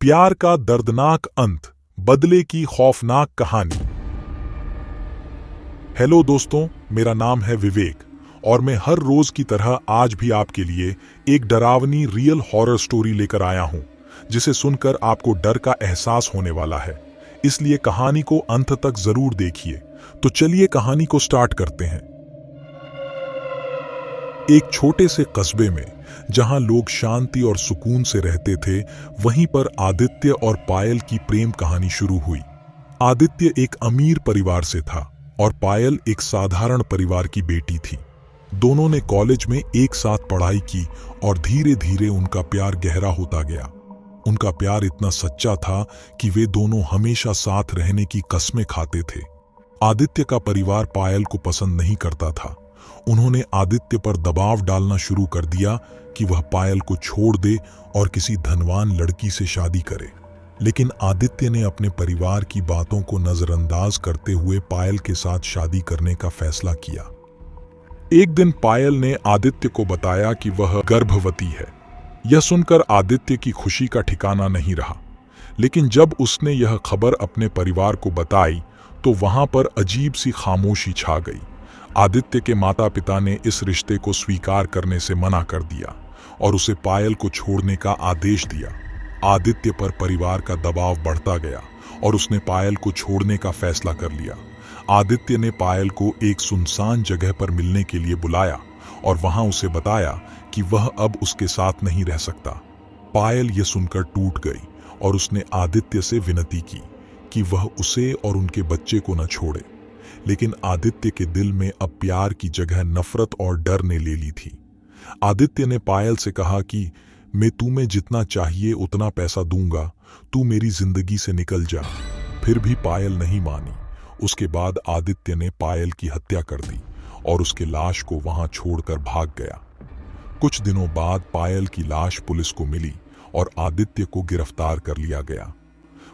प्यार का दर्दनाक अंत, बदले की खौफनाक कहानी। हेलो दोस्तों, मेरा नाम है विवेक और मैं हर रोज की तरह आज भी आपके लिए एक डरावनी रियल हॉरर स्टोरी लेकर आया हूं, जिसे सुनकर आपको डर का एहसास होने वाला है। इसलिए कहानी को अंत तक जरूर देखिए। तो चलिए कहानी को स्टार्ट करते हैं। एक छोटे से कस्बे में जहां लोग शांति और सुकून से रहते थे, वहीं पर आदित्य और पायल की प्रेम कहानी शुरू हुई। आदित्य एक अमीर परिवार से था और पायल एक साधारण परिवार की बेटी थी। दोनों ने कॉलेज में एक साथ पढ़ाई की और धीरे धीरे उनका प्यार गहरा होता गया। उनका प्यार इतना सच्चा था कि वे दोनों हमेशा साथ रहने की कस्में खाते थे। आदित्य का परिवार पायल को पसंद नहीं करता था। उन्होंने आदित्य पर दबाव डालना शुरू कर दिया कि वह पायल को छोड़ दे और किसी धनवान लड़की से शादी करे। लेकिन आदित्य ने अपने परिवार की बातों को नजरअंदाज करते हुए पायल के साथ शादी करने का फैसला किया। एक दिन पायल ने आदित्य को बताया कि वह गर्भवती है। यह सुनकर आदित्य की खुशी का ठिकाना नहीं रहा। लेकिन जब उसने यह खबर अपने परिवार को बताई तो वहां पर अजीब सी खामोशी छा गई। आदित्य के माता पिता ने इस रिश्ते को स्वीकार करने से मना कर दिया और उसे पायल को छोड़ने का आदेश दिया। आदित्य पर परिवार का दबाव बढ़ता गया और उसने पायल को छोड़ने का फैसला कर लिया। आदित्य ने पायल को एक सुनसान जगह पर मिलने के लिए बुलाया और वहां उसे बताया कि वह अब उसके साथ नहीं रह सकता। पायल यह सुनकर टूट गई और उसने आदित्य से विनती की कि वह उसे और उनके बच्चे को न छोड़े। लेकिन आदित्य के दिल में अब प्यार की जगह नफरत और डर ने ले ली थी। आदित्य ने पायल से कहा कि मैं तुम्हें जितना चाहिए उतना पैसा दूंगा, तू मेरी जिंदगी से निकल जा। फिर भी पायल नहीं मानी। उसके बाद आदित्य ने पायल की हत्या कर दी और उसके लाश को वहां छोड़कर भाग गया। कुछ दिनों बाद पायल की लाश पुलिस को मिली और आदित्य को गिरफ्तार कर लिया गया।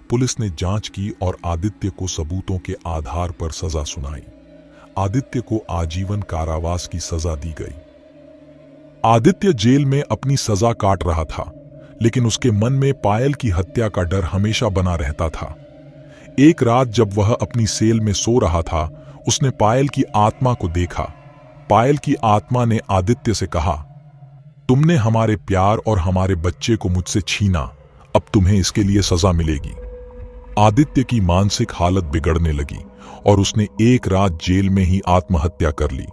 पुलिस ने जांच की और आदित्य को सबूतों के आधार पर सजा सुनाई। आदित्य को आजीवन कारावास की सजा दी गई। आदित्य जेल में अपनी सजा काट रहा था, लेकिन उसके मन में पायल की हत्या का डर हमेशा बना रहता था। एक रात जब वह अपनी सेल में सो रहा था, उसने पायल की आत्मा को देखा। पायल की आत्मा ने आदित्य से कहा, तुमने हमारे प्यार और हमारे बच्चे को मुझसे छीना, अब तुम्हें इसके लिए सजा मिलेगी। आदित्य की मानसिक हालत बिगड़ने लगी और उसने एक रात जेल में ही आत्महत्या कर ली।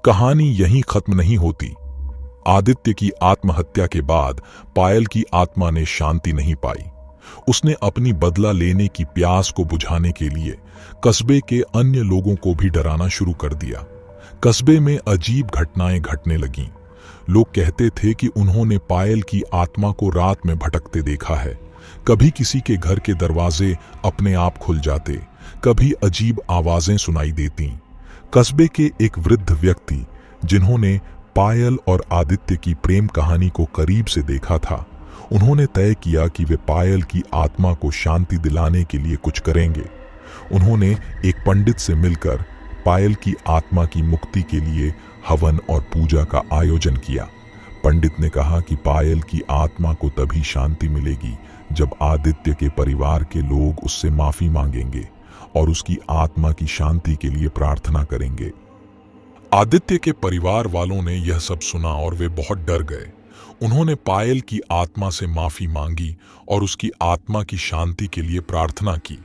कहानी यहीं खत्म नहीं होती। आदित्य की आत्महत्या के बाद पायल की आत्मा ने शांति नहीं पाई। उसने अपनी बदला लेने की प्यास को बुझाने के लिए कस्बे के अन्य लोगों को भी डराना शुरू कर दिया। कस्बे में अजीब घटनाएं घटने लगीं। लोग कहते थे कि उन्होंने पायल की आत्मा को रात में भटकते देखा है। कभी किसी के घर के दरवाजे अपने आप खुल जाते, कभी अजीब आवाजें सुनाई देती। कस्बे के एक वृद्ध व्यक्ति, जिन्होंने पायल और आदित्य की प्रेम कहानी को करीब से देखा था, उन्होंने तय किया कि वे पायल की आत्मा को शांति दिलाने के लिए कुछ करेंगे। उन्होंने एक पंडित से मिलकर पायल की आत्मा की मुक्ति के लिए हवन और पूजा का आयोजन किया। पंडित ने कहा कि पायल की आत्मा को तभी शांति मिलेगी जब आदित्य के परिवार के लोग उससे माफी मांगेंगे और उसकी आत्मा की शांति के लिए प्रार्थना करेंगे। आदित्य के परिवार वालों ने यह सब सुना और वे बहुत डर गए। उन्होंने पायल की आत्मा से माफी मांगी और उसकी आत्मा की शांति के लिए प्रार्थना की।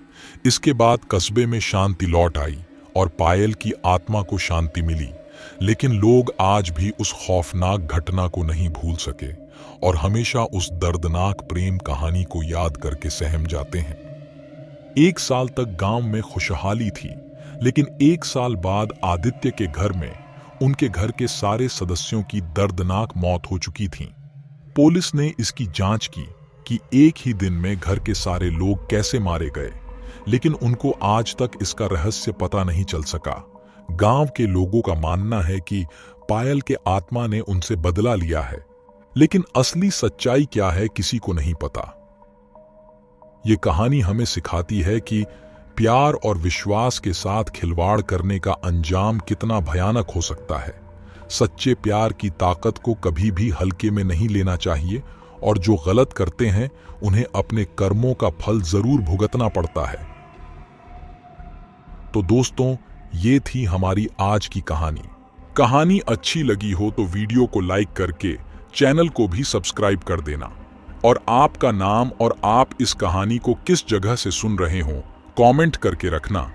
इसके बाद कस्बे में शांति लौट आई और पायल की आत्मा को शांति मिली। लेकिन लोग आज भी उस खौफनाक घटना को नहीं भूल सके और हमेशा उस दर्दनाक प्रेम कहानी को याद करके सहम जाते हैं। एक साल तक गांव में खुशहाली थी, लेकिन एक साल बाद आदित्य के घर में उनके घर के सारे सदस्यों की दर्दनाक मौत हो चुकी थी। पुलिस ने इसकी जांच की कि एक ही दिन में घर के सारे लोग कैसे मारे गए, लेकिन उनको आज तक इसका रहस्य पता नहीं चल सका। गांव के लोगों का मानना है कि पायल के आत्मा ने उनसे बदला लिया है, लेकिन असली सच्चाई क्या है किसी को नहीं पता। ये कहानी हमें सिखाती है कि प्यार और विश्वास के साथ खिलवाड़ करने का अंजाम कितना भयानक हो सकता है। सच्चे प्यार की ताकत को कभी भी हल्के में नहीं लेना चाहिए और जो गलत करते हैं उन्हें अपने कर्मों का फल जरूर भुगतना पड़ता है। तो दोस्तों, ये थी हमारी आज की कहानी। कहानी अच्छी लगी हो तो वीडियो को लाइक करके चैनल को भी सब्सक्राइब कर देना। और आपका नाम और आप इस कहानी को किस जगह से सुन रहे हो कमेंट करके रखना।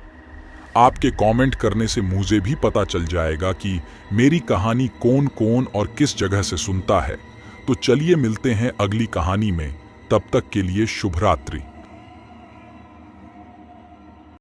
आपके कमेंट करने से मुझे भी पता चल जाएगा कि मेरी कहानी कौन कौन और किस जगह से सुनता है। तो चलिए मिलते हैं अगली कहानी में, तब तक के लिए शुभ रात्रि।